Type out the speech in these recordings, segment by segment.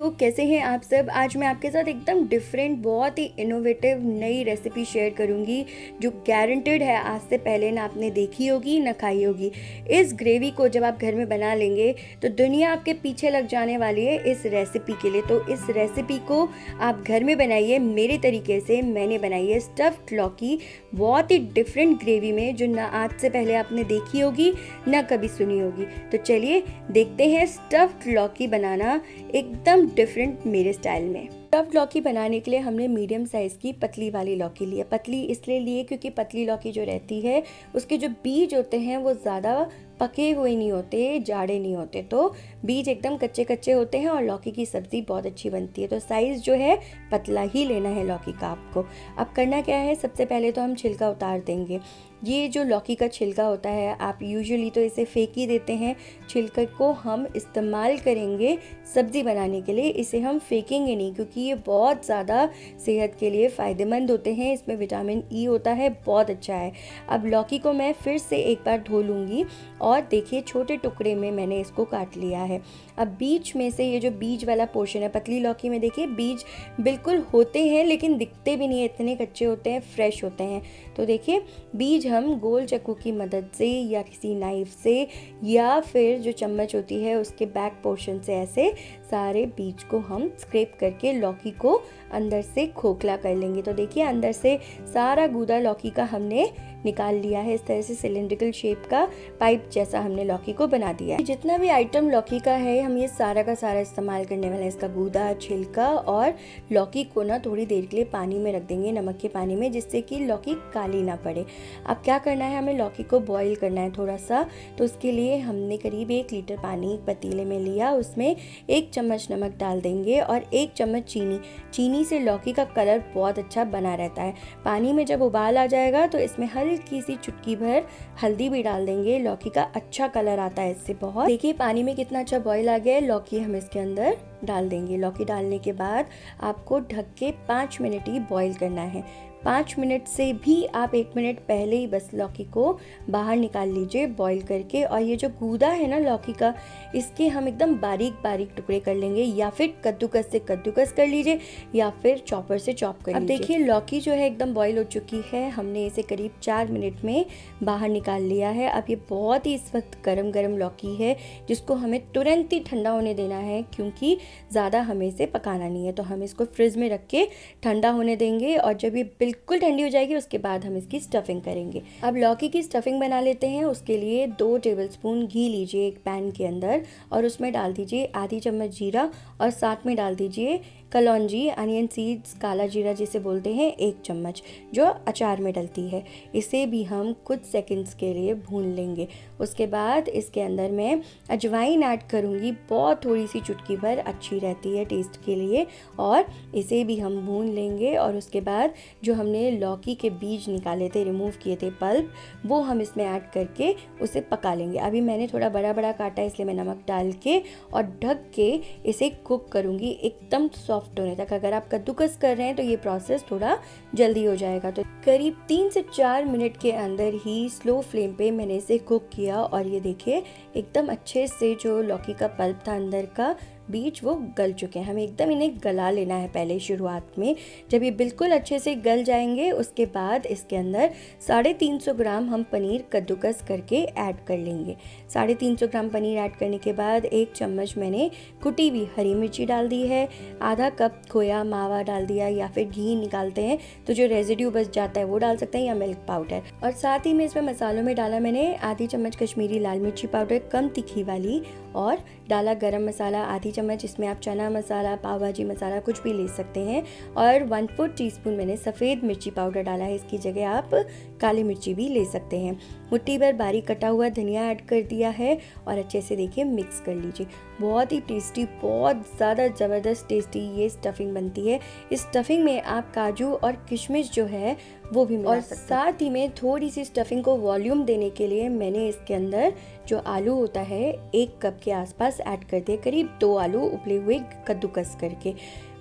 तो कैसे हैं आप सब। आज मैं आपके साथ एकदम डिफरेंट, बहुत ही इनोवेटिव नई रेसिपी शेयर करूंगी जो गारंटेड है आज से पहले ना आपने देखी होगी ना खाई होगी। इस ग्रेवी को जब आप घर में बना लेंगे तो दुनिया आपके पीछे लग जाने वाली है इस रेसिपी के लिए। तो इस रेसिपी को आप घर में बनाइए मेरे तरीके से। मैंने बनाई है स्टफ्ड लौकी, बहुत ही डिफरेंट ग्रेवी में, जो ना आज से पहले आपने देखी होगी ना कभी सुनी होगी। तो चलिए देखते हैं स्टफ्ड लौकी बनाना एकदम डिफरेंट मेरे स्टाइल में। स्टफ्ड लौकी बनाने के लिए हमने मीडियम साइज़ की पतली वाली लौकी ली है। पतली इसलिए लिए क्योंकि पतली लौकी जो रहती है उसके जो बीज होते हैं वो ज़्यादा पके हुए नहीं होते, जाड़े नहीं होते, तो बीज एकदम कच्चे कच्चे होते हैं और लौकी की सब्ज़ी बहुत अच्छी बनती है। तो साइज़ जो है पतला ही लेना है लौकी का आपको। अब करना क्या है, सबसे पहले तो हम छिलका उतार देंगे। ये जो लौकी का छिलका होता है आप यूजुअली तो इसे फेंक ही देते हैं, छिलके को हम इस्तेमाल करेंगे सब्ज़ी बनाने के लिए। इसे हम फेंकेंगे नहीं क्योंकि ये बहुत ज़्यादा सेहत के लिए फ़ायदेमंद होते हैं, इसमें विटामिन ई होता है, बहुत अच्छा है। अब लौकी को मैं फिर से एक बार धो लूँगी और देखिए छोटे टुकड़े में मैंने इसको काट लिया है। अब बीच में से ये जो बीज वाला पोर्शन है पतली लौकी में, देखिए बीज बिल्कुल होते हैं लेकिन दिखते भी नहीं है, इतने कच्चे होते हैं, फ्रेश होते हैं। तो देखिए बीज हम गोल चाकू की मदद से या किसी नाइफ से या फिर जो चम्मच होती है उसके बैक पोर्शन से ऐसे सारे बीज को हम स्क्रैप करके लौकी को अंदर से खोखला कर लेंगे। तो देखिए अंदर से सारा गूदा लौकी का हमने निकाल लिया है। इस तरह से सिलेंड्रिकल शेप का पाइप जैसा हमने लौकी को बना दिया है। जितना भी आइटम लौकी का है हम ये सारा का सारा इस्तेमाल करने वाले हैं। इसका गूदा, छिलका और लौकी को ना थोड़ी देर के लिए पानी में रख देंगे, नमक के पानी में, जिससे कि लौकी काली ना पड़े। अब क्या करना है, हमें लौकी को बॉईल करना है थोड़ा सा। तो उसके लिए हमने करीब 1 लीटर पानी एक पतीले में लिया, उसमें 1 चम्मच नमक डाल देंगे और 1 चम्मच चीनी। चीनी से लौकी का कलर बहुत अच्छा बना रहता है। पानी में जब उबाल आ जाएगा तो इसमें हल्की सी चुटकी भर हल्दी भी डाल देंगे, लौकी का अच्छा कलर आता है इससे बहुत। देखिए पानी में कितना अच्छा बॉईल आ गया है। लौकी हम इसके अंदर डाल देंगे। लौकी डालने के बाद आपको ढक के 5 मिनट ही बॉईल करना है। 5 मिनट से भी आप 1 मिनट पहले ही बस लौकी को बाहर निकाल लीजिए बॉईल करके। और ये जो गूदा है ना लौकी का, इसके हम एकदम बारीक बारीक टुकड़े कर लेंगे, या फिर कद्दूकस से कद्दूकस कर लीजिए या फिर चॉपर से चॉप कर लीजिए। अब देखिए लौकी जो है एकदम बॉईल हो चुकी है, हमने इसे करीब 4 मिनट में बाहर निकाल लिया है। अब ये बहुत ही इस वक्त गरम गरम लौकी है जिसको हमें तुरंत ही ठंडा होने देना है, क्योंकि ज़्यादा हमें इसे पकाना नहीं है। तो हम इसको फ्रिज में रख के ठंडा होने देंगे और जब ये बिल्कुल ठंडी हो जाएगी उसके बाद हम इसकी स्टफिंग करेंगे। अब लौकी की स्टफिंग बना लेते हैं। उसके लिए 2 टेबलस्पून घी लीजिए एक पैन के अंदर और उसमें डाल दीजिए आधी चम्मच जीरा और साथ में डाल दीजिए कलौंजी, अनियन सीड्स, काला जीरा जिसे बोलते हैं, 1 चम्मच, जो अचार में डलती है। इसे भी हम कुछ सेकंड्स के लिए भून लेंगे। उसके बाद इसके अंदर मैं अजवाइन ऐड करूँगी, बहुत थोड़ी सी चुटकी भर, अच्छी रहती है टेस्ट के लिए, और इसे भी हम भून लेंगे। और उसके बाद जो हमने लौकी के बीज निकाले थे, रिमूव किए थे पल्प, वो हम इसमें ऐड करके उसे पका लेंगे। अभी मैंने थोड़ा बड़ा बड़ा काटा इसलिए मैं नमक डाल के और ढक के इसे कुक करूँगी एकदम सॉफ्ट होने तक। अगर आप कद्दूकस कर रहे हैं तो ये प्रोसेस थोड़ा जल्दी हो जाएगा। तो करीब 3 से 4 मिनट के अंदर ही स्लो फ्लेम पे मैंने इसे कुक किया और ये देखिए एकदम अच्छे से जो लौकी का पल्प था अंदर का बीज वो गल चुके हैं। हमें एकदम इन्हें गला लेना है पहले शुरुआत में। जब ये बिल्कुल अच्छे से गल जाएंगे उसके बाद इसके अंदर 350 ग्राम हम पनीर कद्दूकस करके ऐड कर लेंगे। 350 ग्राम पनीर ऐड करने के बाद 1 चम्मच मैंने कुटी हुई हरी मिर्ची डाल दी है, आधा कप खोया मावा डाल दिया, या फिर घी निकालते हैं तो जो रेजिड्यू बच जाता है वो डाल सकते हैं, या मिल्क पाउडर। और साथ ही में इसमें मसालों में डाला मैंने आधी चम्मच कश्मीरी लाल मिर्ची पाउडर कम तीखी वाली, और डाला गरम मसाला आधी चम्मच, इसमें आप चना मसाला, पाव भाजी मसाला कुछ भी ले सकते हैं, और 1/4 टीस्पून मैंने सफ़ेद मिर्ची पाउडर डाला है। इसकी जगह आप काली मिर्ची भी ले सकते हैं। मुट्ठी भर बारीक कटा हुआ धनिया ऐड कर दिया है और अच्छे से देखिए मिक्स कर लीजिए। बहुत ही टेस्टी, बहुत ज़्यादा ज़बरदस्त टेस्टी ये स्टफिंग बनती है। इस स्टफिंग में आप काजू और किशमिश जो है वो भी मिला सकते हैं। साथ ही में थोड़ी सी स्टफिंग को वॉल्यूम देने के लिए मैंने इसके अंदर जो आलू होता है 1 कप के आसपास ऐड कर दिए, करीब 2 आलू उबले हुए कद्दूकस करके।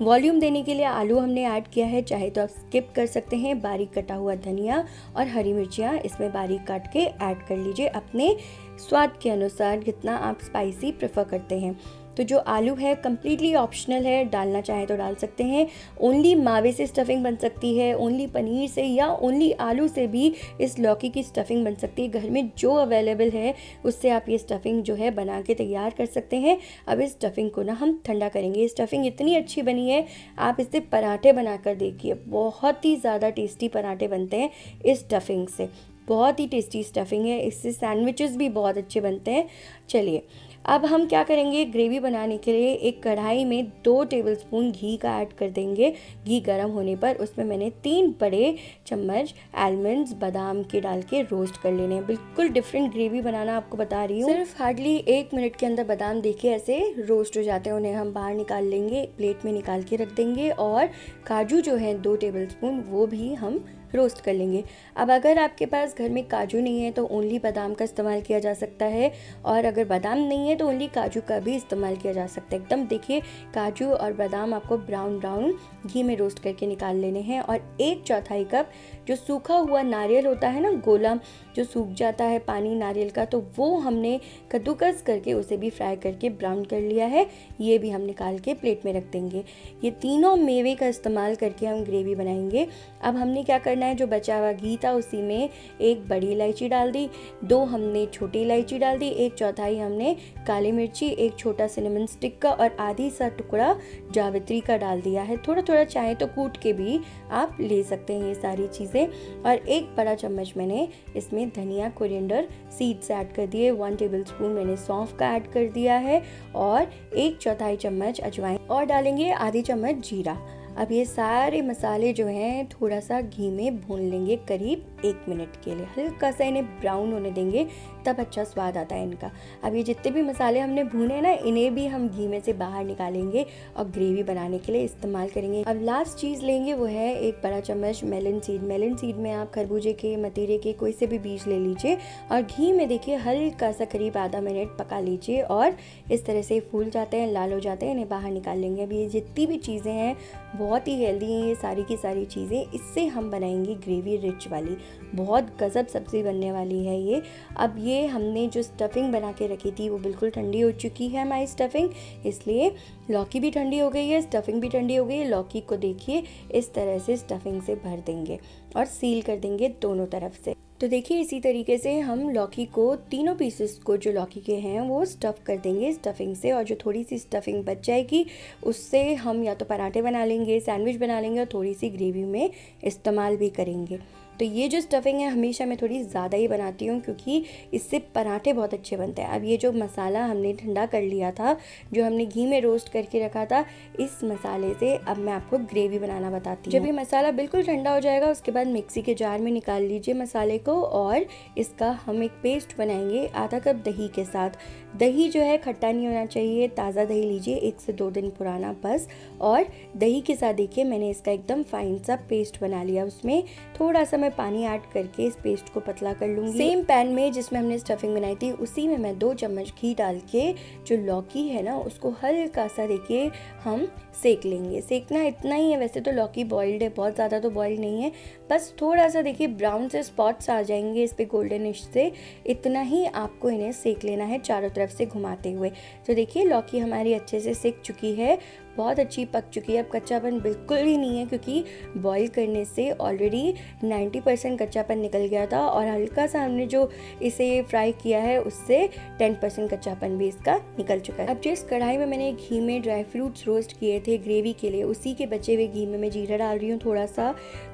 वॉल्यूम देने के लिए आलू हमने ऐड किया है, चाहे तो आप स्किप कर सकते हैं। बारीक कटा हुआ धनिया और हरी मिर्चियाँ इसमें बारीक काट के ऐड कर लीजिए अपने स्वाद के अनुसार, जितना आप स्पाइसी प्रेफर करते हैं। तो जो आलू है कम्प्लीटली ऑप्शनल है, डालना चाहे तो डाल सकते हैं। ओनली मावे से स्टफिंग बन सकती है, ओनली पनीर से या ओनली आलू से भी इस लौकी की स्टफिंग बन सकती है। घर में जो अवेलेबल है उससे आप ये स्टफिंग जो है बना के तैयार कर सकते हैं। अब इस स्टफिंग को ना हम ठंडा करेंगे। ये स्टफिंग इतनी अच्छी बनी है, आप इससे पराठे बनाकर देखिए, बहुत ही ज़्यादा टेस्टी पराठे बनते हैं इस स्टफिंग से। बहुत ही टेस्टी स्टफिंग है, इससे सैंडविचेस भी बहुत अच्छे बनते हैं। चलिए अब हम क्या करेंगे, ग्रेवी बनाने के लिए एक कढ़ाई में 2 टेबलस्पून घी का ऐड कर देंगे। घी गर्म होने पर उसमें मैंने 3 बड़े चम्मच आलमंड्स बादाम के डाल के रोस्ट कर लेने हैं। बिल्कुल डिफरेंट ग्रेवी बनाना आपको बता रही हूँ। सिर्फ हार्डली 1 मिनट के अंदर बादाम देखिए ऐसे रोस्ट हो जाते हैं। उन्हें हम बाहर निकाल लेंगे, एक प्लेट में निकाल के रख देंगे। और काजू जो है 2 टेबलस्पून वो भी हम रोस्ट कर लेंगे। अब अगर आपके पास घर में काजू नहीं है तो ओनली बादाम का इस्तेमाल किया जा सकता है, और अगर बादाम नहीं है तो ओनली काजू का भी इस्तेमाल किया जा सकता है। एकदम देखिए काजू और बादाम आपको ब्राउन ब्राउन घी में रोस्ट करके निकाल लेने हैं। और 1/4 कप जो सूखा हुआ नारियल होता है ना, गोला जो सूख जाता है पानी नारियल का, तो वो हमने कद्दूकस करके उसे भी फ्राई करके ब्राउन कर लिया है। ये भी हम निकाल के प्लेट में रख देंगे। ये तीनों मेवे का इस्तेमाल करके हम ग्रेवी बनाएंगे। अब हमने क्या करना है, जो बचा हुआ घी था उसी में 1 बड़ी इलायची डाल दी, 2 हमने छोटी इलायची डाल दी, 1/4 हमने काली मिर्ची, 1 छोटा सिनेमन स्टिक का और आधी सा टुकड़ा जावित्री का डाल दिया है। थोड़ा थोड़ा चाहे तो कूट के भी आप ले सकते हैं ये सारी चीज़ें। और 1 बड़ा चम्मच मैंने इसमें धनिया कोरिएंडर सीड्स ऐड कर दिए, 1 टेबलस्पून मैंने सौंफ का ऐड कर दिया है और 1/4 चम्मच अजवाइन, और डालेंगे आधी चम्मच जीरा। अब ये सारे मसाले जो हैं थोड़ा सा घी में भून लेंगे करीब 1 मिनट के लिए। हल्का सा इन्हें ब्राउन होने देंगे, तब अच्छा स्वाद आता है इनका। अब ये जितने भी मसाले हमने भूने ना, इन्हें भी हम घी में से बाहर निकालेंगे और ग्रेवी बनाने के लिए इस्तेमाल करेंगे। अब लास्ट चीज़ लेंगे वो है 1 बड़ा चम्मच मेलन सीड। मेलन सीड में आप खरबूजे के, मतीरे के कोई से भी बीज ले लीजिए और घी में देखिए हल्का सा करीब आधा मिनट पका लीजिए और इस तरह से फूल जाते हैं, लाल हो जाते हैं, इन्हें बाहर निकाल लेंगे। अब ये जितनी भी चीज़ें हैं बहुत ही हेल्दी हैं ये सारी की सारी चीज़ें। इससे हम बनाएंगे ग्रेवी रिच वाली, बहुत गजब सब्ज़ी बनने वाली है ये। अब ये हमने जो स्टफिंग बना के रखी थी वो बिल्कुल ठंडी हो चुकी है हमारी स्टफिंग, इसलिए लौकी भी ठंडी हो गई है, स्टफिंग भी ठंडी हो गई है। लौकी को देखिए इस तरह से स्टफिंग से भर देंगे और सील कर देंगे दोनों तरफ से। तो देखिए इसी तरीके से हम लौकी को, तीनों पीसेस को जो लौकी के हैं वो स्टफ़ कर देंगे स्टफिंग से, और जो थोड़ी सी स्टफिंग बच जाएगी उससे हम या तो पराठे बना लेंगे, सैंडविच बना लेंगे और थोड़ी सी ग्रेवी में इस्तेमाल भी करेंगे। तो ये जो स्टफिंग है हमेशा मैं थोड़ी ज़्यादा ही बनाती हूँ क्योंकि इससे पराठे बहुत अच्छे बनते हैं। अब ये जो मसाला हमने ठंडा कर लिया था, जो हमने घी में रोस्ट करके रखा था, इस मसाले से अब मैं आपको ग्रेवी बनाना बताती हूँ। जब ये मसाला बिल्कुल ठंडा हो जाएगा उसके बाद मिक्सी के जार में निकाल लीजिए मसाले को और इसका हम एक पेस्ट बनाएंगे आधा कप दही के साथ। दही जो है खट्टा नहीं होना चाहिए, ताज़ा दही लीजिए, 1 से 2 दिन पुराना बस। और दही के साथ देखिए मैंने इसका एकदम फाइन सा पेस्ट बना लिया। उसमें थोड़ा सा पानी ऐड करके इस पेस्ट को पतला कर लूँगी। सेम पैन में जिसमें हमने स्टफिंग बनाई थी उसी में मैं 2 चम्मच घी डाल के जो लौकी है ना उसको हल्का सा देखिए हम सेक लेंगे। सेकना इतना ही है, वैसे तो लौकी बॉइल्ड है, बहुत ज़्यादा तो बॉइल्ड नहीं है, बस थोड़ा सा देखिए ब्राउन से स्पॉट्स आ जाएंगे इस पर गोल्डनिश से, इतना ही आपको इन्हें सेक लेना है चारों तरफ से घुमाते हुए। तो देखिए लौकी हमारी अच्छे से सेक चुकी है, बहुत अच्छी पक चुकी है। अब कच्चापन बिल्कुल ही नहीं है क्योंकि बॉईल करने से ऑलरेडी 90% कच्चापन निकल गया था और हल्का सा हमने जो इसे फ्राई किया है उससे 10% कच्चापन भी इसका निकल चुका है। अब जिस कढ़ाई में मैंने घी में ड्राई फ्रूट्स रोस्ट किए थे ग्रेवी के लिए, उसी के बचे हुए घी में मैं जीरा डाल रही हूँ,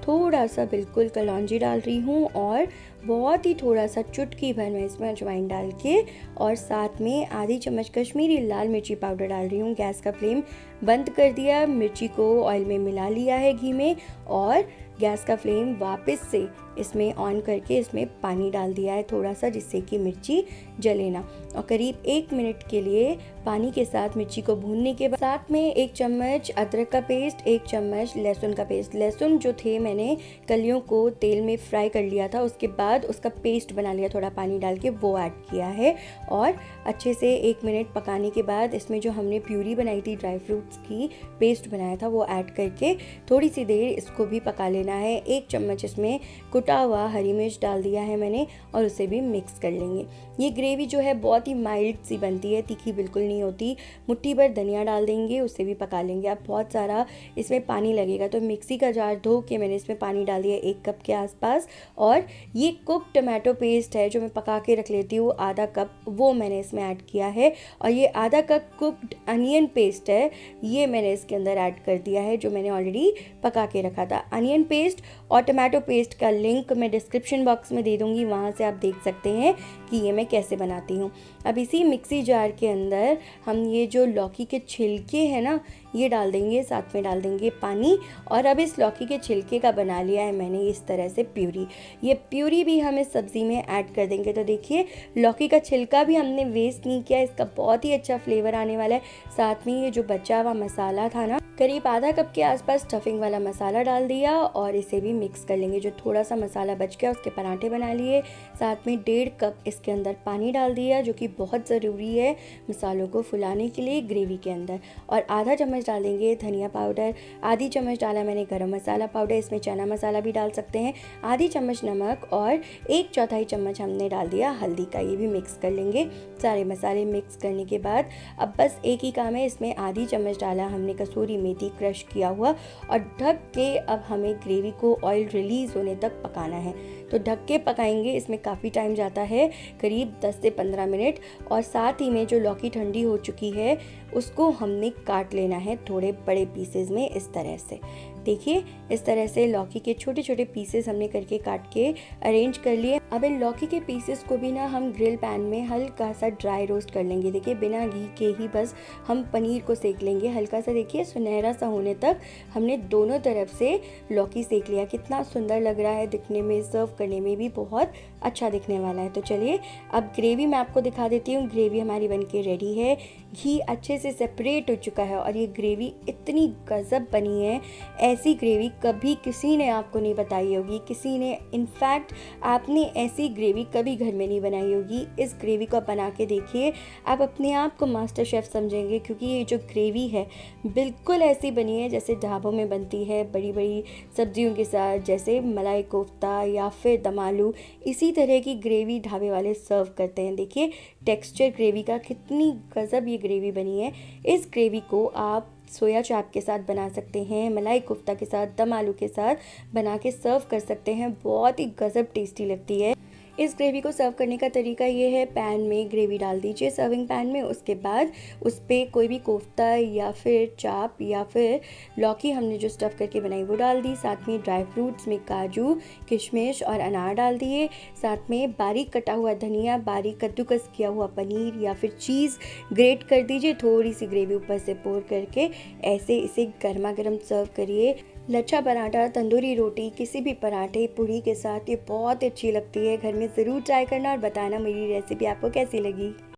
थोड़ा सा बिल्कुल कलौंजी डाल रही हूँ और बहुत ही थोड़ा सा चुटकी भर में इसमें अजवाइन डाल के और साथ में आधी चम्मच कश्मीरी लाल मिर्ची पाउडर डाल रही हूँ। गैस का फ्लेम बंद कर दिया, मिर्ची को ऑयल में मिला लिया है घी में और गैस का फ्लेम वापस से इसमें ऑन करके इसमें पानी डाल दिया है थोड़ा सा, जिससे कि मिर्ची जले ना। और करीब 1 मिनट के लिए पानी के साथ मिर्ची को भूनने के बाद साथ में 1 चम्मच अदरक का पेस्ट, 1 चम्मच लहसुन का पेस्ट। लहसुन जो थे मैंने कलियों को तेल में फ्राई कर लिया था, उसके बाद उसका पेस्ट बना लिया थोड़ा पानी डाल के, वो ऐड किया है और अच्छे से 1 मिनट पकाने के बाद इसमें जो हमने प्यूरी बनाई थी ड्राई फ्रूट्स की, पेस्ट बनाया था, वो ऐड करके थोड़ी सी देर इसको भी पका लेना लेना है। 1 चम्मच इसमें कुटा हुआ हरी मिर्च डाल दिया है मैंने और उसे भी मिक्स कर लेंगे। ये ग्रेवी जो है बहुत ही माइल्ड सी बनती है, तीखी बिल्कुल नहीं होती। मुट्ठी भर धनिया डाल देंगे, उसे भी पका लेंगे। अब बहुत सारा इसमें पानी लगेगा तो मिक्सी का जार धो के मैंने इसमें पानी डाल दिया 1 कप के आसपास। और ये कुक टमाटो पेस्ट है जो मैं पका के रख लेती हूँ आधा कप, वो मैंने इसमें ऐड किया है। और ये आधा कप कुक्ड अनियन पेस्ट है, ये मैंने इसके अंदर ऐड कर दिया है जो मैंने ऑलरेडी पका के रखा था। अनियन पेस्ट और टमाटो पेस्ट का लिंक मैं डिस्क्रिप्शन बॉक्स में दे दूँगी, वहाँ से आप देख सकते हैं कि ये मैं कैसे बनाती हूँ। अब इसी मिक्सी जार के अंदर हम ये जो लौकी के छिलके हैं ना, ये डाल देंगे, साथ में डाल देंगे पानी। और अब इस लौकी के छिलके का बना लिया है मैंने इस तरह से प्यूरी। ये प्यूरी भी हम इस सब्ज़ी में ऐड कर देंगे। तो देखिए लौकी का छिलका भी हमने वेस्ट नहीं किया, इसका बहुत ही अच्छा फ्लेवर आने वाला है। साथ में ये जो बचा हुआ मसाला था ना, करीब आधा कप के आसपास स्टफिंग वाला मसाला डाल दिया और इसे भी मिक्स कर लेंगे। जो थोड़ा सा मसाला बच गया उसके पराठे बना लिए। साथ में 1.5 कप इसके अंदर पानी डाल दिया जो कि बहुत ज़रूरी है मसालों को फुलाने के लिए ग्रेवी के अंदर। और आधा चम्मच डाल देंगे धनिया पाउडर, आधी चम्मच डाला मैंने गरम मसाला पाउडर, इसमें चना मसाला भी डाल सकते हैं, आधी चम्मच नमक और 1/4 चम्मच हमने डाल दिया हल्दी का। ये भी मिक्स कर लेंगे। सारे मसाले मिक्स करने के बाद अब बस एक ही काम है, इसमें आधी चम्मच डाला हमने कसूरी मेथी क्रश किया हुआ और ढक के अब हमें ग्रेवी को ऑयल रिलीज़ होने तक पकाना है। तो ढक के पकाएंगे, इसमें काफ़ी टाइम जाता है, करीब 10 से 15 मिनट। और साथ ही में जो लौकी ठंडी हो चुकी है उसको हमने काट लेना है थोड़े बड़े पीसेज में इस तरह से। देखिए इस तरह से लौकी के छोटे छोटे पीसेस हमने करके काट के अरेंज कर लिए। अब इन लौकी के पीसेस को भी ना हम ग्रिल पैन में हल्का सा ड्राई रोस्ट कर लेंगे। देखिए बिना घी के ही बस हम पनीर को सेक लेंगे हल्का सा। देखिए सुनहरा सा होने तक हमने दोनों तरफ से लौकी सेक लिया। कितना सुंदर लग रहा है दिखने में, सर्व करने में भी बहुत अच्छा दिखने वाला है। तो चलिए अब ग्रेवी मैं आपको दिखा देती हूँ। ग्रेवी हमारी बनके रेडी है, घी अच्छे से सेपरेट हो चुका है और ये ग्रेवी इतनी गजब बनी है। ऐसी ग्रेवी कभी किसी ने आपको नहीं बताई होगी, किसी ने, इनफैक्ट आपने ऐसी ग्रेवी कभी घर में नहीं बनाई होगी। इस ग्रेवी को बना के देखिए, आप अपने आप को मास्टर शेफ़ समझेंगे, क्योंकि ये जो ग्रेवी है बिल्कुल ऐसी बनी है जैसे ढाबों में बनती है बड़ी बड़ी सब्जियों के साथ, जैसे मलाई कोफ्ता या फिर दम आलू, इसी तरह की ग्रेवी ढाबे वाले सर्व करते हैं। देखिए टेक्सचर ग्रेवी का, कितनी गजब ये ग्रेवी बनी है। इस ग्रेवी को आप सोया चाप के साथ बना सकते हैं, मलाई कोफ्ता के साथ, दम आलू के साथ बना के सर्व कर सकते हैं। बहुत ही गजब टेस्टी लगती है। इस ग्रेवी को सर्व करने का तरीका ये है, पैन में ग्रेवी डाल दीजिए सर्विंग पैन में, उसके बाद उस पर कोई भी कोफ्ता या फिर चाप या फिर लौकी हमने जो स्टफ़ करके बनाई वो डाल दी। साथ में ड्राई फ्रूट्स में काजू, किशमिश और अनार डाल दिए। साथ में बारीक कटा हुआ धनिया, बारीक कद्दूकस किया हुआ पनीर या फिर चीज़ ग्रेट कर दीजिए। थोड़ी सी ग्रेवी ऊपर से पोर करके ऐसे इसे गर्मा गर्म सर्व करिए। लच्छा पराठा, तंदूरी रोटी, किसी भी पराठे पूरी के साथ ये बहुत अच्छी लगती है। घर में ज़रूर ट्राई करना और बताना मेरी रेसिपी आपको कैसी लगी।